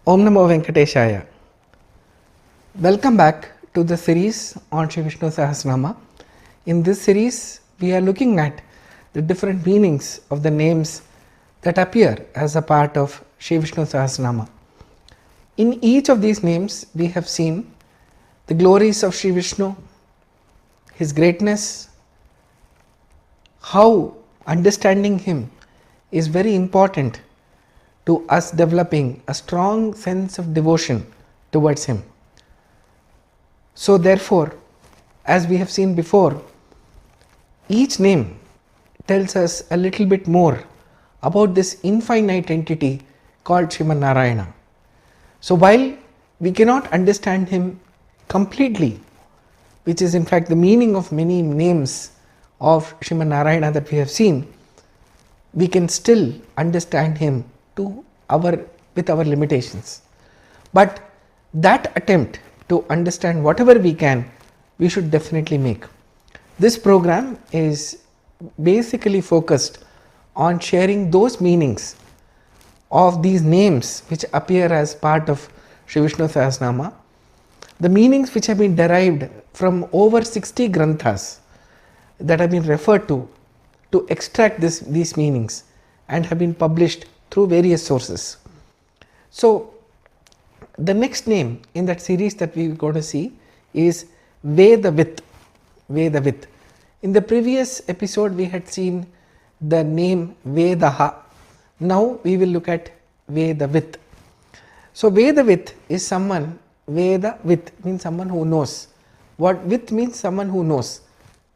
Om Namo Venkateshaya. Welcome back to the series on Shri Vishnusahasranama. In this series, we are looking at the different meanings of the names that appear as a part of Shri Vishnusahasranama. In each of these names, we have seen the glories of Shri Vishnu, his greatness, how understanding him is very important to us developing a strong sense of devotion towards him. So therefore, as we have seen before, each name tells us a little bit more about this infinite entity called Sriman Narayana. So while we cannot understand him completely, which is in fact the meaning of many names of Sriman Narayana that we have seen, we can still understand him with our limitations. But that attempt to understand whatever we can, we should definitely make. This program is basically focused on sharing those meanings of these names which appear as part of Shri Vishnusahasranama, the meanings which have been derived from over 60 granthas that have been referred to extract these meanings and have been published through various sources. So the next name in that series that we are going to see is Vedavit. Vedavit. In the previous episode we had seen the name Vedaha. Now we will look at Vedavit. So Vedavit is someone, Vedavit means someone who knows. What Vit means? Someone who knows.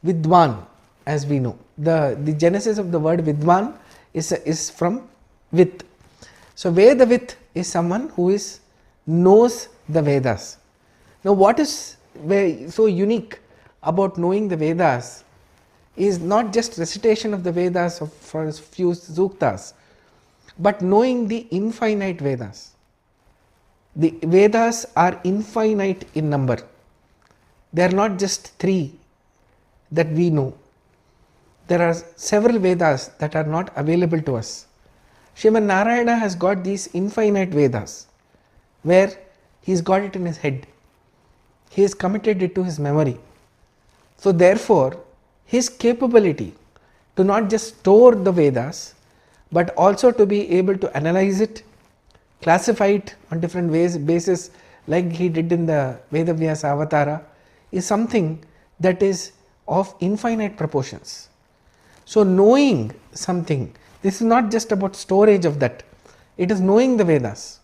Vidwan, as we know. The genesis of the word Vidwan is from Vit. So Vedavit is someone who knows the Vedas. Now what is so unique about knowing the Vedas is not just recitation of the Vedas for a few suktas, but knowing the infinite Vedas. The Vedas are infinite in number. They are not just 3 that we know. There are several Vedas that are not available to us. Sriman Narayana has got these infinite Vedas where he has got it in his head. He has committed it to his memory. So therefore, his capability to not just store the Vedas but also to be able to analyze it, classify it on different bases like he did in the Vedavyasa Avatara is something that is of infinite proportions. So knowing something, this is not just about storage of that, it is knowing the Vedas.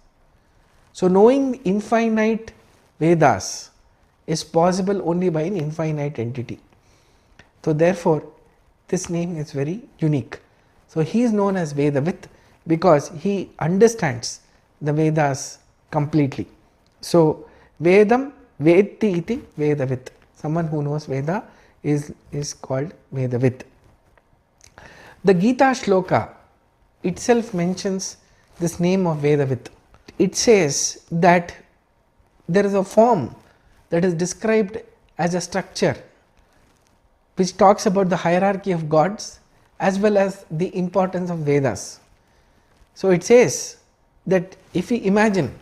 So knowing infinite Vedas is possible only by an infinite entity. So therefore this name is very unique. So he is known as Vedavit because he understands the Vedas completely. So Vedam Vetti iti Vedavit. Someone who knows Veda is called Vedavit. The Gita Shloka itself mentions this name of Vedavit. It says that there is a form that is described as a structure which talks about the hierarchy of gods as well as the importance of Vedas. So it says that if we imagine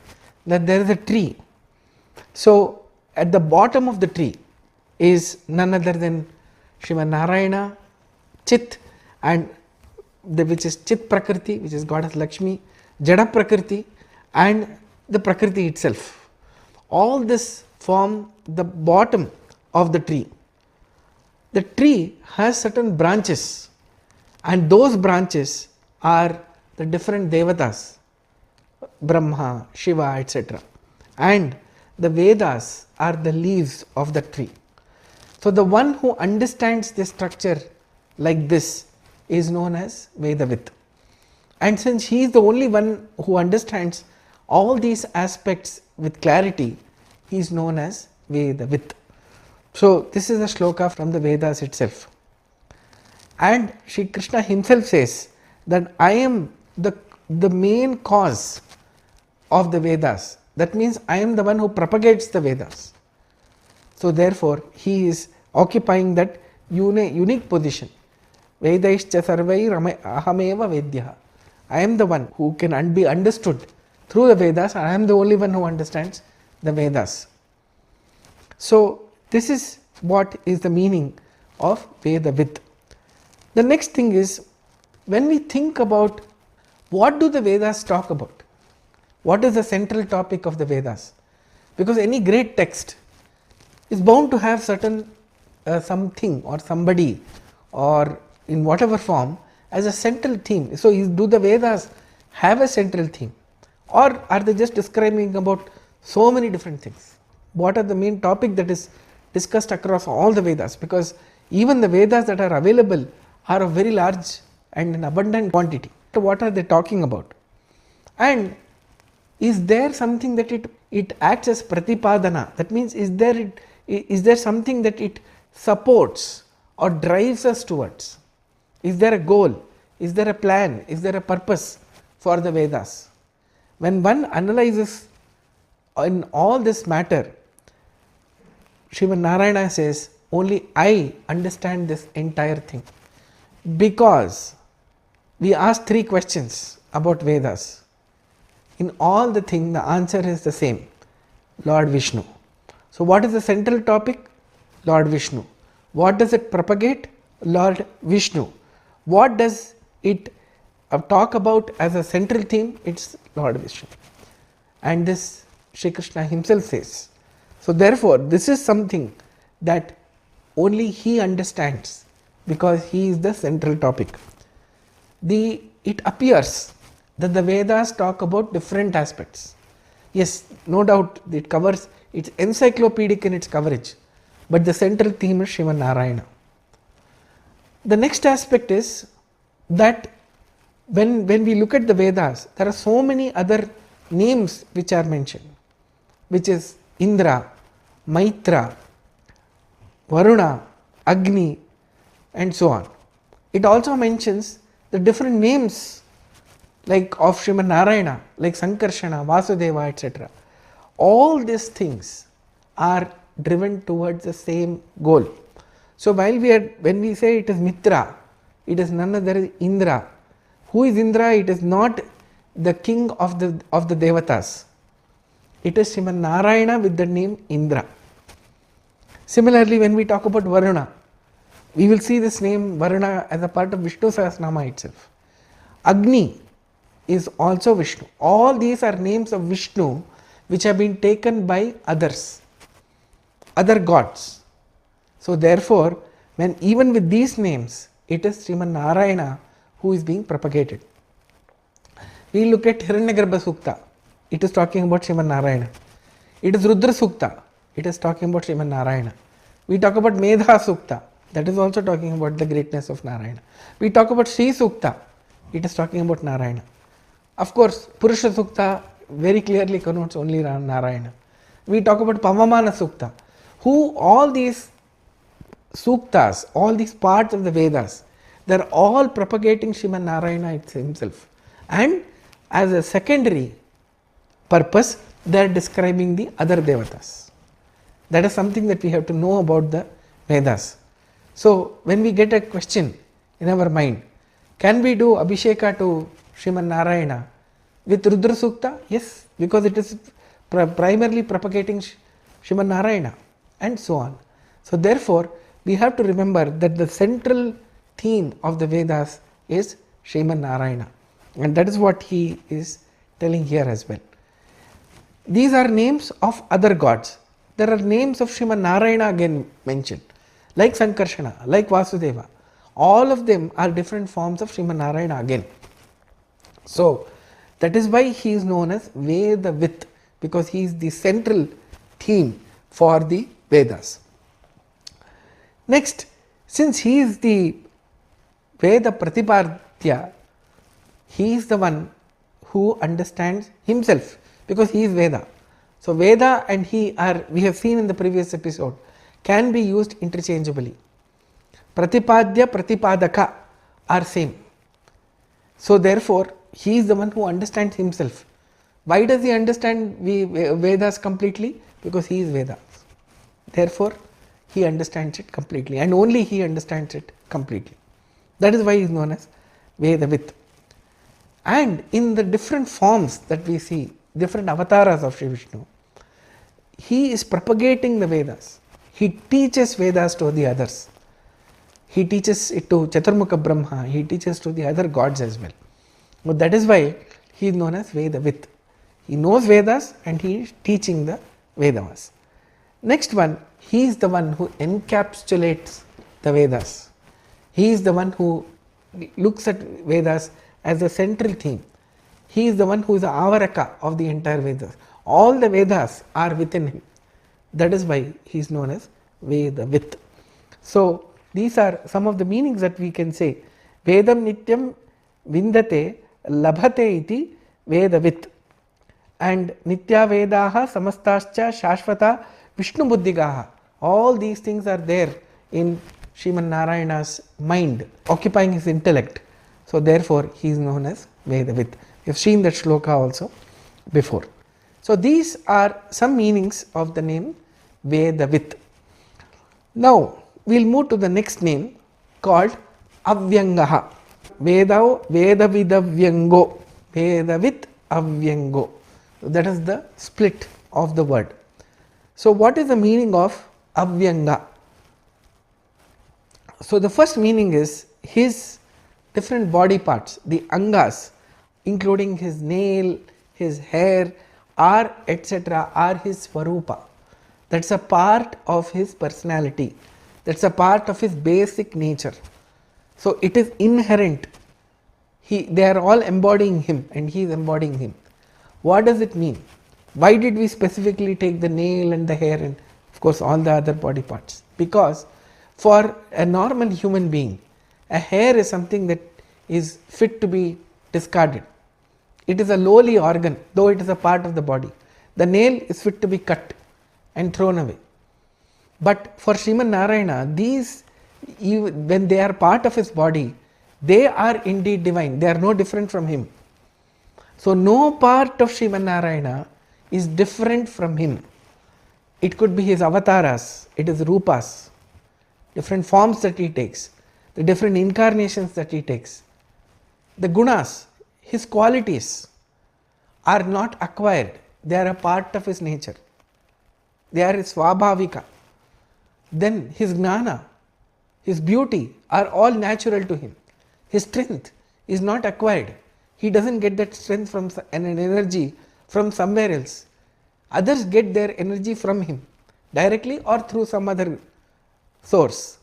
that there is a tree, so at the bottom of the tree is none other than Sriman Narayana, Chit, and which is Chit Prakriti, which is goddess Lakshmi, Jada Prakriti, and the Prakriti itself. All this form the bottom of the tree. The tree has certain branches, and those branches are the different Devatas, Brahma, Shiva, etc. And the Vedas are the leaves of the tree. So the one who understands this structure like this is known as Vedavit. And since he is the only one who understands all these aspects with clarity, he is known as Vedavit. So this is a shloka from the Vedas itself. And Shri Krishna himself says that I am the main cause of the Vedas. That means I am the one who propagates the Vedas. So therefore he is occupying that unique position. Vedaischa sarvai ahameva vedyaha. I am the one who can be understood through the Vedas, and I am the only one who understands the Vedas. So this is what is the meaning of Vedavid. The next thing is, when we think about what do the Vedas talk about, what is the central topic of the Vedas, because any great text is bound to have certain something or somebody or in whatever form as a central theme. So do the Vedas have a central theme, or are they just describing about so many different things? What are the main topic that is discussed across all the Vedas? Because even the Vedas that are available are of very large and an abundant quantity. So what are they talking about? And is there something that it acts as pratipadana? That means is there something that it supports or drives us towards? Is there a goal? Is there a plan? Is there a purpose for the Vedas? When one analyzes in all this matter, Srimad Narayana says, only I understand this entire thing. Because we ask 3 questions about Vedas. In all the thing, the answer is the same, Lord Vishnu. So what is the central topic? Lord Vishnu. What does it propagate? Lord Vishnu. What does it talk about as a central theme? It's Lord Vishnu. And this Shri Krishna himself says. So therefore, this is something that only he understands, because he is the central topic. It appears that the Vedas talk about different aspects. Yes, no doubt it covers, it's encyclopedic in its coverage, but the central theme is Srimad Narayana. The next aspect is that when we look at the Vedas, there are so many other names which are mentioned, which is Indra, Maitra, Varuna, Agni, and so on. It also mentions the different names like of Srimad Narayana, like Sankarshana, Vasudeva, etc. All these things are driven towards the same goal. So when we say it is Mitra, it is none other than Indra. Who is Indra? It is not the king of the Devatas. It is Srimad Narayana with the name Indra. Similarly, when we talk about Varuna, we will see this name Varuna as a part of Vishnusahasranama itself. Agni is also Vishnu. All these are names of Vishnu which have been taken by others, other gods. So therefore, when even with these names, it is Srimad Narayana who is being propagated. We look at Hiranyagarbha Sukta, it is talking about Srimad Narayana. It is Rudra Sukta, it is talking about Srimad Narayana. We talk about Medha Sukta, that is also talking about the greatness of Narayana. We talk about Sri Sukta, it is talking about Narayana. Of course, Purusha Sukta very clearly connotes only Narayana. We talk about Pavamana Sukta, who all these Suktas, all these parts of the Vedas, they are all propagating Srimad Narayana himself. And as a secondary purpose, they are describing the other Devatas. That is something that we have to know about the Vedas. So when we get a question in our mind, can we do Abhisheka to Srimad Narayana with Rudra Sukta? Yes, because it is primarily propagating Srimad Narayana and so on. So therefore, we have to remember that the central theme of the Vedas is Srimad Narayana, and that is what he is telling here as well. These are names of other gods. There are names of Srimad Narayana again mentioned, like Sankarshana, like Vasudeva. All of them are different forms of Srimad Narayana again. So that is why he is known as Vedavid, because he is the central theme for the Vedas. Next, since he is the Veda Pratipadya, he is the one who understands himself, because he is Veda. So Veda and he are, we have seen in the previous episode, can be used interchangeably. Pratipadya, Pratipadaka are same. So therefore, he is the one who understands himself. Why does he understand Vedas completely? Because he is Vedas. Therefore, he understands it completely, and only he understands it completely. That is why he is known as Vedavid. And in the different forms that we see different avatars of Sri Vishnu, he is propagating the Vedas. He teaches Vedas to the others. He teaches it to Chaturmukha Brahma, he teaches to the other gods as well. So that is why he is known as Vedavit. He knows Vedas and he is teaching the Vedas. Next one, he is the one who encapsulates the Vedas. He is the one who looks at Vedas as a central theme. He is the one who is the Avaraka of the entire Vedas. All the Vedas are within him. That is why he is known as Vedavit. So these are some of the meanings that we can say. Vedam nityam vindate labhate iti Vedavit. And nitya vedaha samastascha shashvata Vishnu buddhigaha. All these things are there in Sriman Narayana's mind, occupying his intellect. So therefore he is known as Vedavit. We have seen that shloka also before. So these are some meanings of the name Vedavit. Now we will move to the next name called Avyangaha. Vedavidavyango. Vedavit Avyango. So that is the split of the word. So what is the meaning of Avyanga? So the first meaning is his different body parts, the angas, including his nail, his hair, are etc. are his Swarupa. That's a part of his personality. That's a part of his basic nature. So it is inherent. They are all embodying him and he is embodying him. What does it mean? Why did we specifically take the nail and the hair and of course all the other body parts? Because for a normal human being, a hair is something that is fit to be discarded. It is a lowly organ, though it is a part of the body. The nail is fit to be cut and thrown away. But for Sriman Narayana, these, when they are part of his body, they are indeed divine. They are no different from him. So no part of Sriman Narayana is different from him. It could be his avatars, it is rupas, different forms that he takes, the different incarnations that he takes. The gunas, his qualities, are not acquired, they are a part of his nature. They are his svabhavika. Then his gnana, his beauty are all natural to him. His strength is not acquired. He doesn't get that strength from an energy from somewhere else. Others get their energy from him directly or through some other source.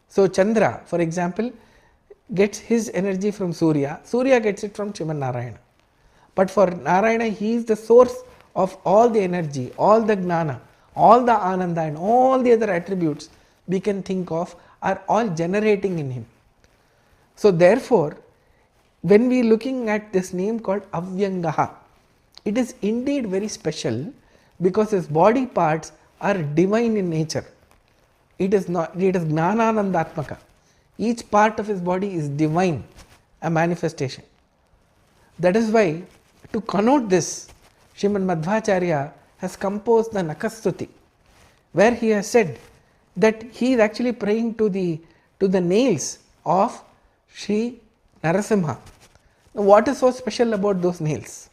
So Chandra, for example, gets his energy from Surya. Surya gets it from Sriman Narayana. But for Narayana, he is the source of all the energy, all the gnana, all the ananda and all the other attributes we can think of are all generating in him. So therefore, when we are looking at this name called Avyangaha, it is indeed very special because his body parts are divine in nature. It is Gnananandatmaka. Each part of his body is divine, a manifestation. That is why, to connote this, Srimad Madhvacharya has composed the Nakastuti, where he has said that he is actually praying to the nails of Sri Narasimha. Now, what is so special about those nails?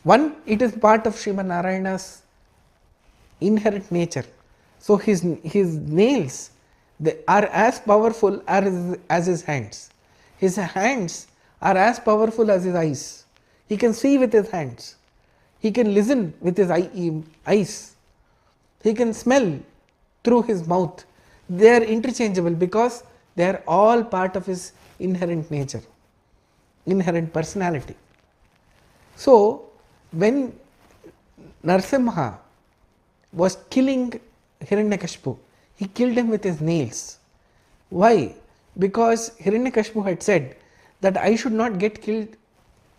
One, it is part of Sriman Narayana's inherent nature. So his nails, they are as powerful as his hands. His hands are as powerful as his eyes. He can see with his hands. He can listen with his eyes. He can smell through his mouth. They are interchangeable because they are all part of his inherent nature, inherent personality. So when Narasimha was killing Hiranyakashipu, he killed him with his nails. Why? Because Hiranyakashipu had said that I should not get killed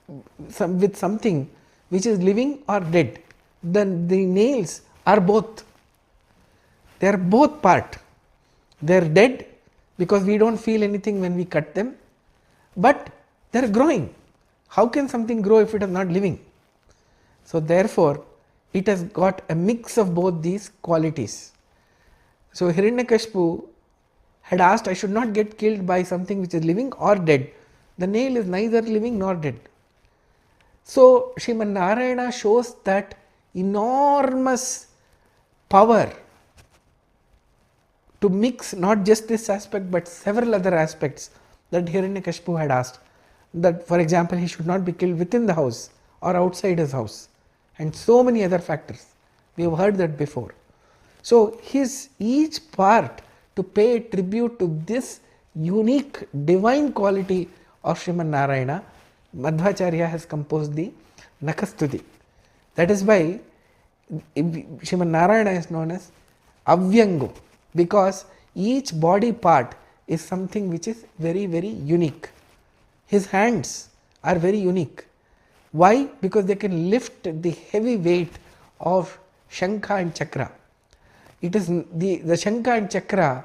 with something which is living or dead. Then the nails are both. They are both part. They are dead because we don't feel anything when we cut them, but they are growing. How can something grow if it is not living? So therefore, it has got a mix of both these qualities. So Hiranyakashipu had asked, I should not get killed by something which is living or dead. The nail is neither living nor dead. So Srimad Narayana shows that enormous power to mix not just this aspect but several other aspects that Hiranyakashipu had asked. That, for example, he should not be killed within the house or outside his house, and so many other factors. We have heard that before. So his each part to pay tribute to this unique divine quality of Srimad Narayana, Madhvacharya has composed the Nakastuti. That is why Srimad Narayana is known as Avyango, because each body part is something which is very, very unique. His hands are very unique. Why? Because they can lift the heavy weight of Shankha and Chakra. It is the Shankha and Chakra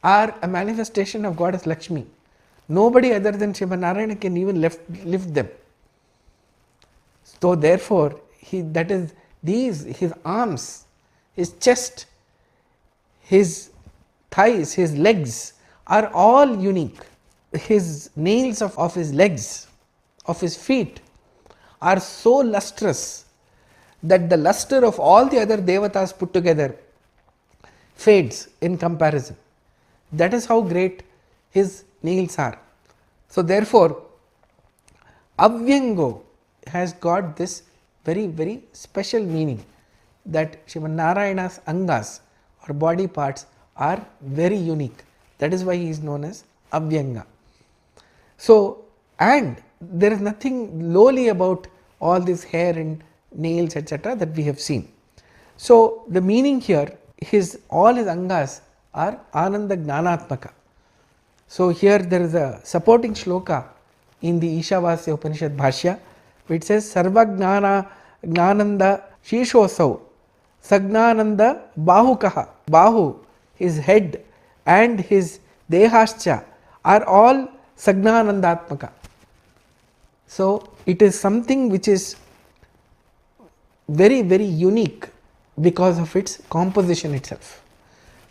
are a manifestation of Goddess Lakshmi. Nobody other than Srimad Narayana can even lift them. So therefore, his arms, his chest, his thighs, his legs are all unique. His nails of his legs, of his feet are so lustrous that the luster of all the other devatas put together fades in comparison. That is how great his nails are. So therefore, Avyango has got this very, very special meaning, that Srimad Narayana's angas or body parts are very unique. That is why he is known as Avyanga. So, and there is nothing lowly about all this hair and nails, etc., that we have seen. So the meaning here, all his angas are Ananda Gnanatmaka. So here there is a supporting shloka in the Ishavasya Upanishad Bhashya, which says Sarva Gnananda Shishosau Sagnananda Bahukaha. Bahu, his head, and his Dehascha are all Sagnanandatmaka. So it is something which is very, very unique because of its composition itself.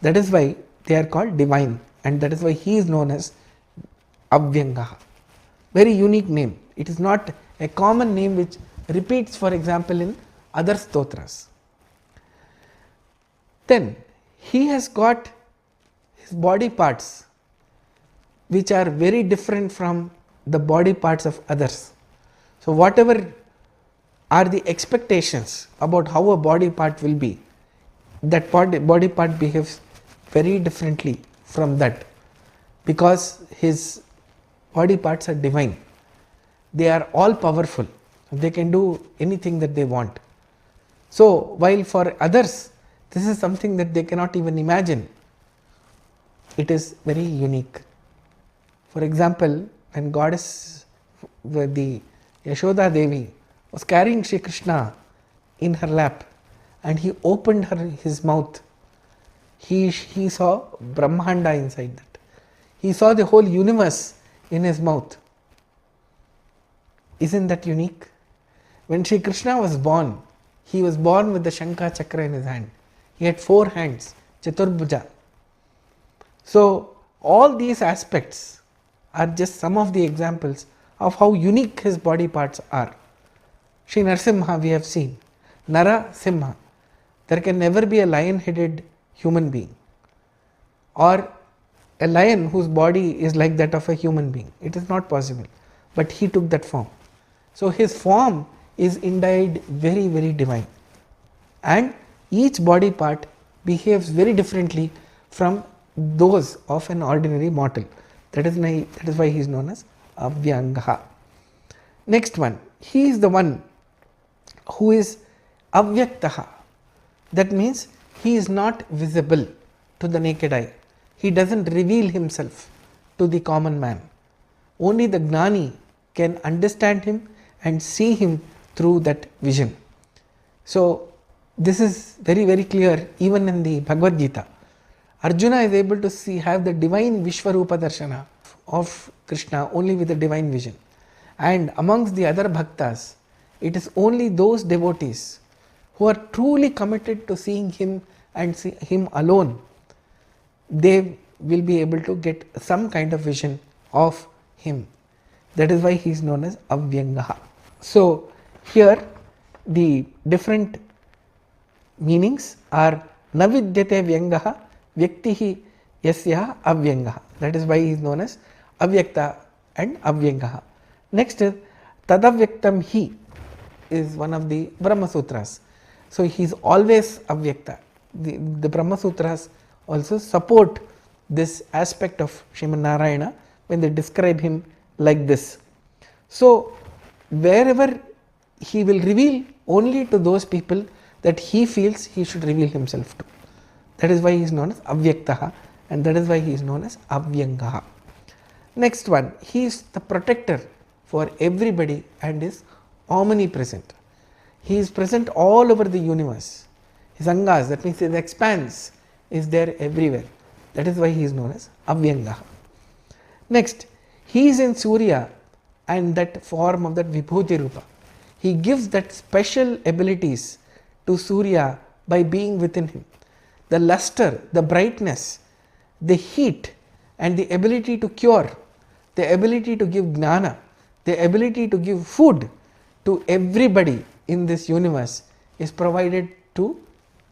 That is why they are called divine, and that is why he is known as Avyangaha. Very unique name. It is not a common name which repeats, for example, in other stotras. Then he has got his body parts which are very different from the body parts of others. So whatever are the expectations about how a body part will be, that body part behaves very differently from that, because his body parts are divine. They are all powerful. They can do anything that they want. So while for others this is something that they cannot even imagine, it is very unique. For example, when the Yashoda Devi was carrying Shri Krishna in her lap and he opened his mouth, he saw Brahmanda inside that. He saw the whole universe in his mouth. Isn't that unique? When Shri Krishna was born, he was born with the Shankha Chakra in his hand. He had 4 hands, Chaturbhuja. So all these aspects are just some of the examples of how unique his body parts are. Shri Narasimha we have seen, Nara Simha. There can never be a lion-headed human being or a lion whose body is like that of a human being. It is not possible. But he took that form. So his form is indeed very, very divine. And each body part behaves very differently from those of an ordinary mortal. That is why he is known as Avyangaha. Next one, he is the one who is Avyaktaha. That means he is not visible to the naked eye. He doesn't reveal himself to the common man. Only the Gnani can understand him and see him through that vision. So this is very, very clear even in the Bhagavad Gita. Arjuna is able to have the divine Vishwarupa Darshana of Krishna only with the divine vision. And amongst the other bhaktas, it is only those devotees who are truly committed to seeing him and see him alone, they will be able to get some kind of vision of him. That is why he is known as Avyangaha. So Here the different meanings are navidyate vyangaha vyaktihi yasya avyangaha. That is why he is known as avyakta and avyangaha. Next is tadavyaktam hi is one of the Brahma Sutras. So he is always avyakta. The Brahma Sutras also support this aspect of Sriman Narayana when they describe him like this. So wherever he will reveal only to those people that he feels he should reveal himself to. That is why he is known as avyaktaha, and that is why he is known as avyangaha. Next one, he is the protector for everybody and is omnipresent. He is present all over the universe. His angas, that means his expanse, is there everywhere. That is why he is known as avyangaha. Next, he is in Surya and that form of that Vibhuti Rupa. He gives that special abilities to Surya by being within him. The luster, the brightness, the heat and the ability to cure, the ability to give gnana, the ability to give food to everybody in this universe is provided to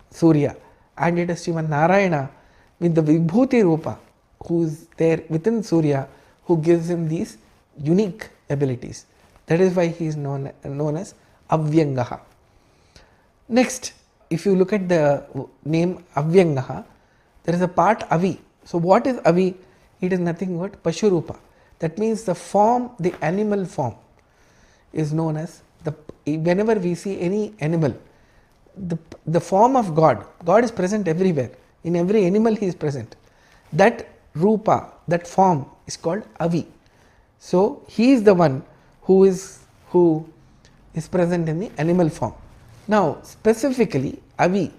Surya, and it is Sriman Narayana with the Vibhuti Rupa who is there within Surya who gives him these unique abilities. That is why he is known as Avyangaha. Next, if you look at the name Avyangaha, there is a part Avi. So what is Avi? It is nothing but Pashurupa. That means the form, the animal form is known as whenever we see any animal, the form of God is present everywhere. In every animal he is present. That Rupa, that form is called Avi. So he is the one who is present in the animal form. Now specifically Avi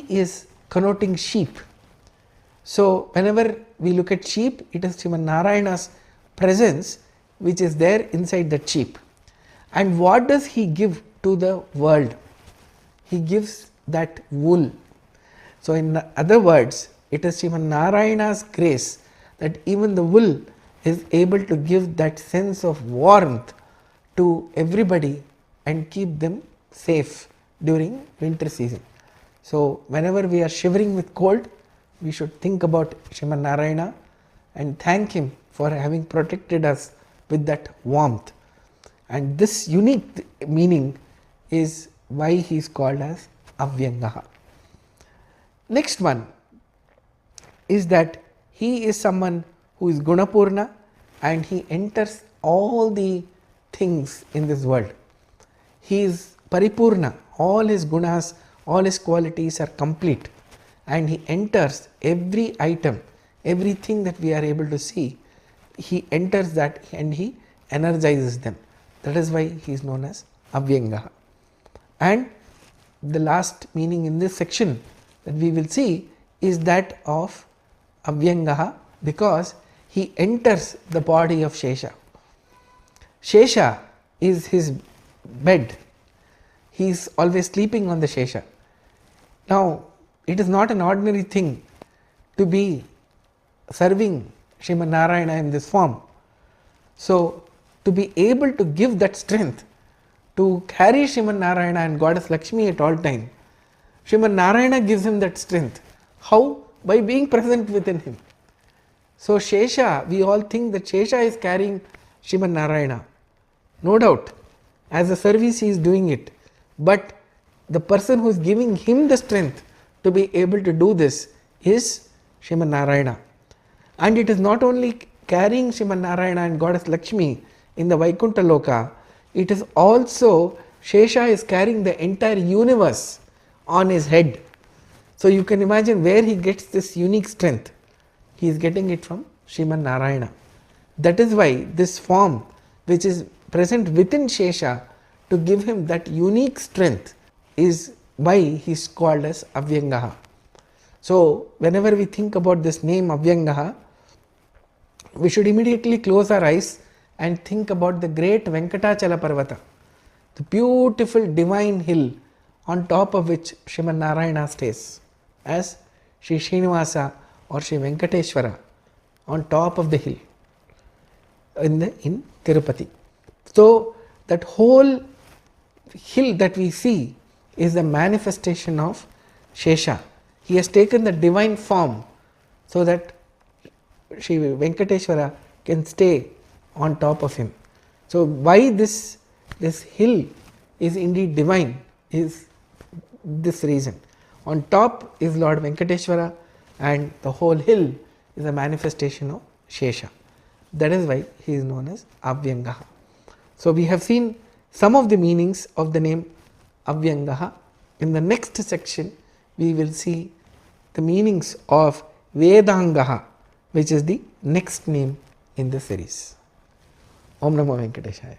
is connoting sheep. So whenever we look at sheep, it is Sriman Narayana's presence which is there inside that sheep. And what does he give to the world? He gives that wool. So in other words, it is Sriman Narayana's grace that even the wool is able to give that sense of warmth to everybody and keep them safe during winter season. So whenever we are shivering with cold, we should think about Sriman Narayana and thank him for having protected us with that warmth. And this unique meaning is why he is called as Avyangaha. Next one is that he is someone who is Gunapurna and he enters all the things in this world. He is Paripurna, all his gunas, all his qualities are complete, and he enters every item, everything that we are able to see, he enters that and he energizes them. That is why he is known as Avyangaha. And the last meaning in this section that we will see is that of Avyangaha, because he enters the body of Shesha. Shesha is his bed. He is always sleeping on the Shesha. Now it is not an ordinary thing to be serving Sriman Narayana in this form. So to be able to give that strength to carry Sriman Narayana and Goddess Lakshmi at all time, Sriman Narayana gives him that strength. How? By being present within him. So Shesha, we all think that Shesha is carrying Sriman Narayana. No doubt, as a service he is doing it. But the person who is giving him the strength to be able to do this is Sriman Narayana. And it is not only carrying Sriman Narayana and Goddess Lakshmi in the Vaikuntha Loka, it is also Shesha is carrying the entire universe on his head. So you can imagine where he gets this unique strength. He is getting it from Sriman Narayana. That is why this form which is present within Shesha to give him that unique strength is why he is called as Avyangaha. So whenever we think about this name Avyangaha, we should immediately close our eyes and think about the great Venkatachala Parvata, the beautiful divine hill on top of which Sriman Narayana stays as Sri Srinivasa or Sri Venkateshwara on top of the hill in Tirupati. So that whole hill that we see is the manifestation of Shesha. He has taken the divine form so that Shri Venkateshwara can stay on top of him. So, why this hill is indeed divine is this reason. On top is Lord Venkateshwara and the whole hill is a manifestation of Shesha. That is why he is known as Avyangaha. So, we have seen some of the meanings of the name Avyangaha. In the next section, we will see the meanings of Vedangaha, which is the next name in the series. Om Namo Venkateshaya.